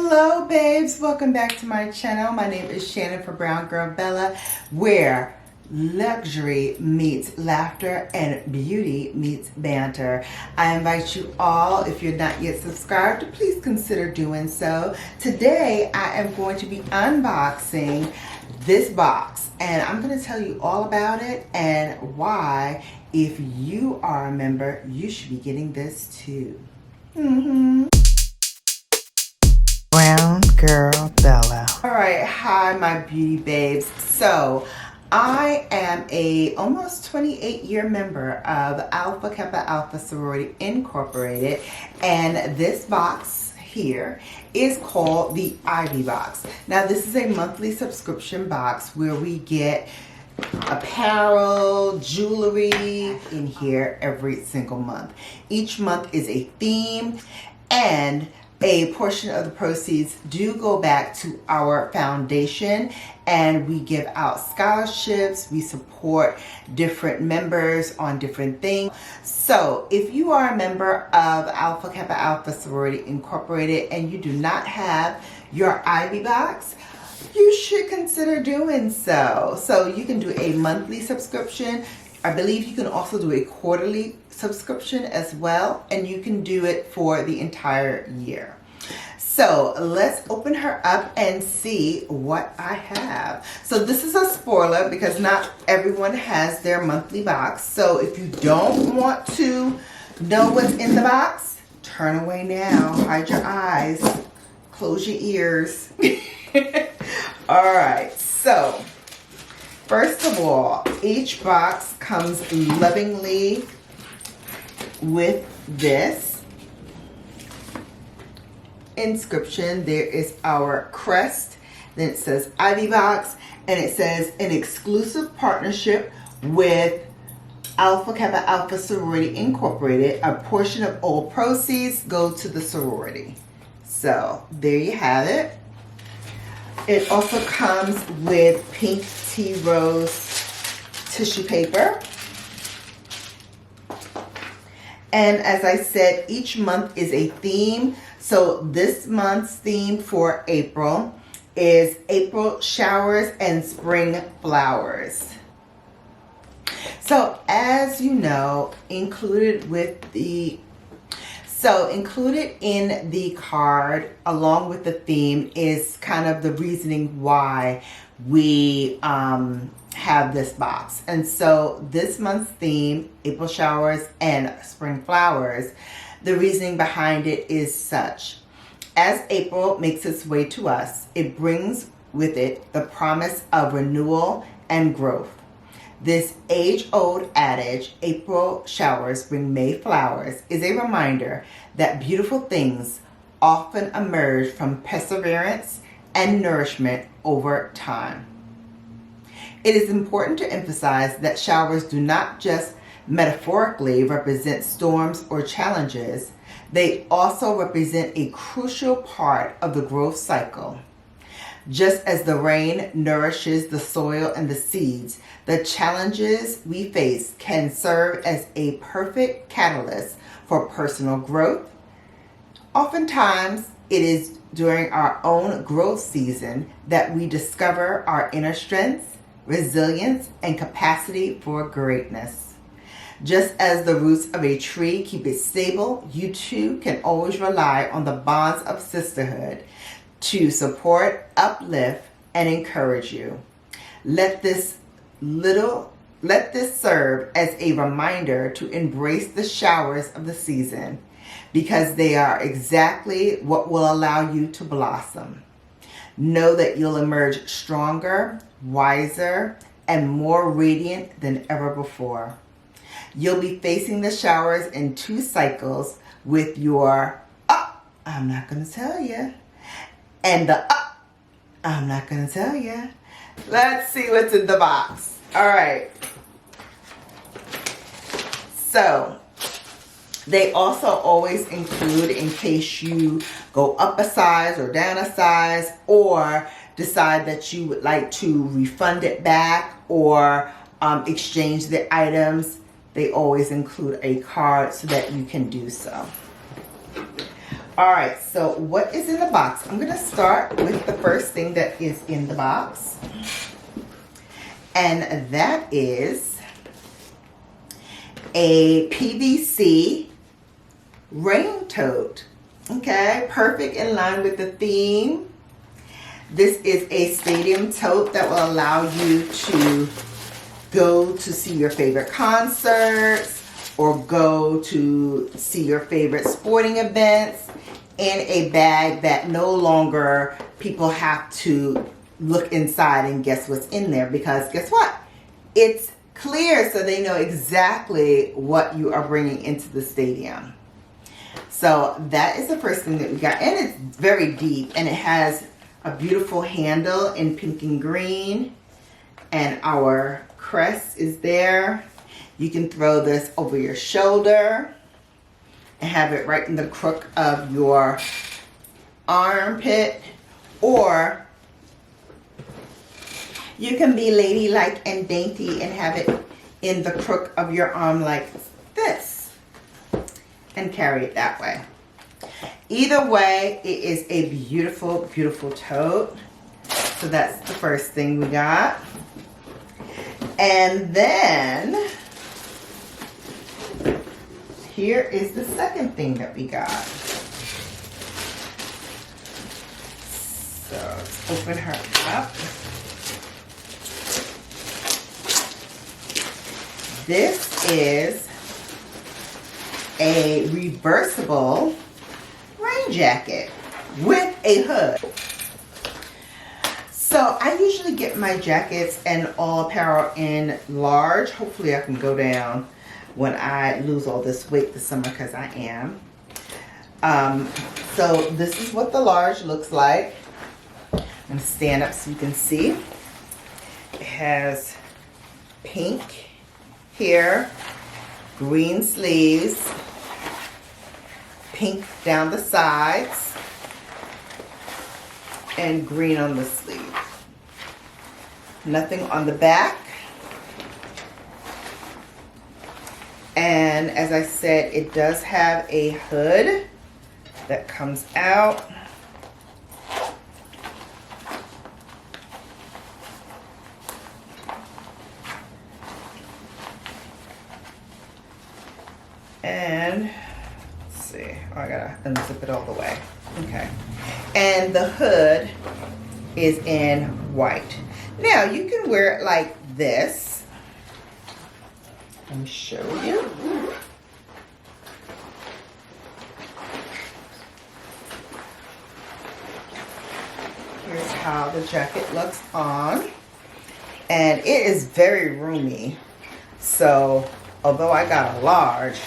Hello babes, welcome back to my channel. My name is Shannon for BrownGirlBella, where luxury meets laughter and beauty meets banter. I invite you all, if you're not yet subscribed, to please consider doing so. Today I am going to be unboxing this box and I'm going to tell you all about it and why, if you are a member, you should be getting this too. BrownGirlBella. Alright, hi my beauty babes. So I am a almost 28-year member of Alpha Kappa Alpha Sorority Incorporated, and this box here is called the Ivy box. Now this is a monthly subscription box where we get apparel, jewelry in here every single month. Each month is a theme, and a portion of the proceeds do go back to our foundation, and we give out scholarships. We support different members on different things. So if you are a member of Alpha Kappa Alpha Sorority Incorporated and you do not have your Ivy box, you should consider doing so. So you can do a monthly subscription. I believe you can also do a quarterly subscription as well, and you can do it for the entire year. So let's open her up and see what I have. So this is a spoiler because not everyone has their monthly box. So if you don't want to know what's in the box, turn away now, hide your eyes, close your ears. All right, so first of all, each box comes lovingly with this inscription. There is our crest, then it says Ivy box, and it says an exclusive partnership with Alpha Kappa Alpha Sorority Incorporated. A portion of all proceeds go to the sorority. So there you have it. It also comes with pink tea rose tissue paper. And as I said, each month is a theme. So this month's theme for April is April showers and spring flowers. So as you know, included in the card, along with the theme, is kind of the reasoning why we have this box. And so this month's theme, April showers and spring flowers, the reasoning behind it is such. As April makes its way to us, it brings with it the promise of renewal and growth. This age-old adage, April showers bring May flowers, is a reminder that beautiful things often emerge from perseverance and nourishment over time. It is important to emphasize that showers do not just metaphorically represent storms or challenges. They also represent a crucial part of the growth cycle. Just as the rain nourishes the soil and the seeds, the challenges we face can serve as a perfect catalyst for personal growth. Oftentimes, it is during our own growth season that we discover our inner strengths, resilience, and capacity for greatness. Just as the roots of a tree keep it stable, you too can always rely on the bonds of sisterhood to support, uplift, and encourage you. Let this serve as a reminder to embrace the showers of the season, because they are exactly what will allow you to blossom. Know that you'll emerge stronger, wiser, and more radiant than ever before. You'll be facing the showers in 2 cycles with your I'm not going to tell you, and the I'm not going to tell you. Let's see what's in the box. All right. So they also always include, in case you go up a size or down a size, or decide that you would like to refund it back or exchange the items, they always include a card so that you can do so. All right, so what is in the box? I'm gonna start with the first thing that is in the box. And that is a PVC rain tote. Okay, perfect, in line with the theme. This is a stadium tote that will allow you to go to see your favorite concerts or go to see your favorite sporting events in a bag that no longer people have to look inside and guess what's in there, because guess what? It's clear, so they know exactly what you are bringing into the stadium. So that is the first thing that we got, and it's very deep, and it has a beautiful handle in pink and green, and our crest is there. You can throw this over your shoulder and have it right in the crook of your armpit, or you can be ladylike and dainty and have it in the crook of your arm like this and carry it that way. Either way, it is a beautiful, beautiful tote. So that's the first thing we got. And then here is the second thing that we got. So let's open her up. This is a reversible rain jacket with a hood. So I usually get my jackets and all apparel in large. Hopefully I can go down when I lose all this weight this summer, because I am. So this is what the large looks like. I'm going to stand up so you can see. It has pink here, green sleeves, pink down the sides, and green on the sleeve. Nothing on the back. And as I said, it does have a hood that comes out. And let's see, oh, I gotta unzip it all the way. Okay. And the hood is in white. Now you can wear it like this. Let me show you. Here's how the jacket looks on. And it is very roomy. So although I got a large,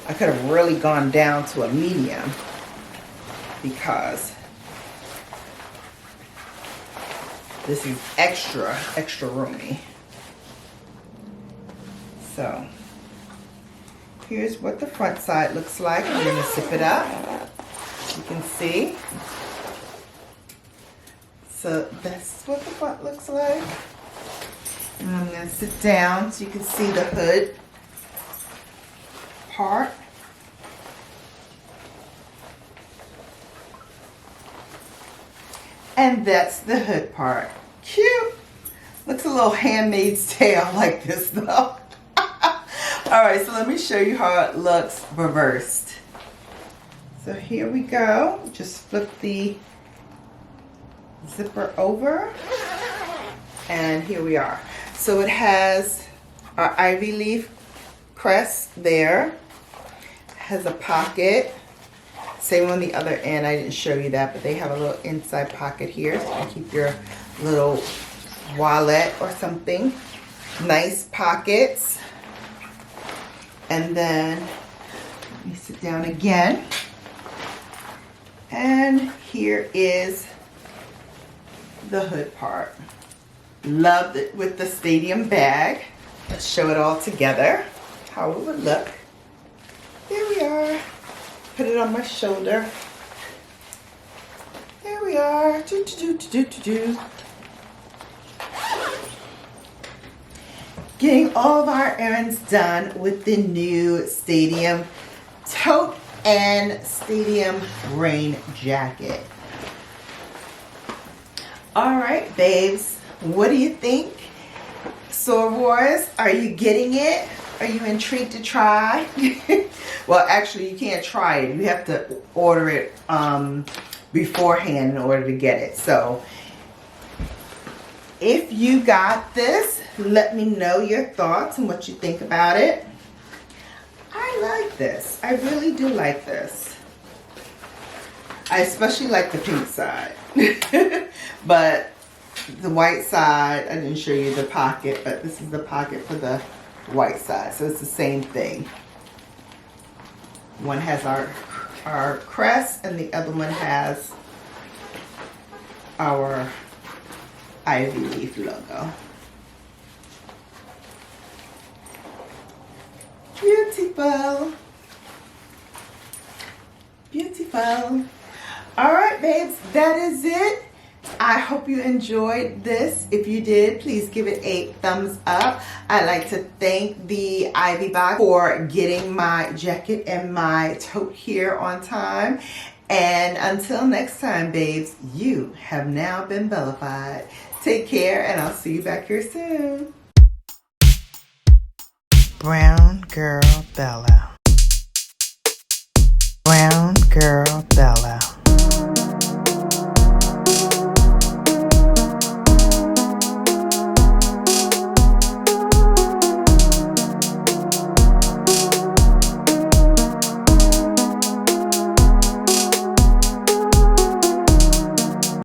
I could have really gone down to a medium, because this is extra, extra roomy. So here's what the front side looks like. I'm going to zip it up. You can see. So that's what the front looks like. And I'm going to sit down so you can see the hood part. And that's the hood part. Cute. Looks a little Handmaid's Tale like this though. Alright, so let me show you how it looks reversed. So here we go. Just flip the zipper over. And here we are. So it has our ivy leaf crest there. Has a pocket. Same on the other end. I didn't show you that, but they have a little inside pocket here, so you can keep your little wallet or something. Nice pockets. And then let me sit down again. And here is the hood part. Loved it with the stadium bag. Let's show it all together, how it would look. There we are. Put it on my shoulder. There we are. Do, do, do, do, do, do. Getting all of our errands done with the new stadium tote and stadium rain jacket. All right, babes, what do you think? Sorors, are you getting it? Are you intrigued to try? Well, actually, you can't try it. You have to order it beforehand in order to get it. So if you got this, let me know your thoughts and what you think about it. I like this. I really do like this. I especially like the pink side. But the white side, I didn't show you the pocket, but this is the pocket for the white side. So it's the same thing. One has our crest and the other one has our ivy leaf logo. Beautiful. Beautiful. All right, babes, that is it. I hope you enjoyed this. If you did, please give it a thumbs up. I'd like to thank the Ivy Box for getting my jacket and my tote here on time. And until next time, babes, you have now been Bellafied. Take care, and I'll see you back here soon. Brown Girl Bella. Brown Girl Bella.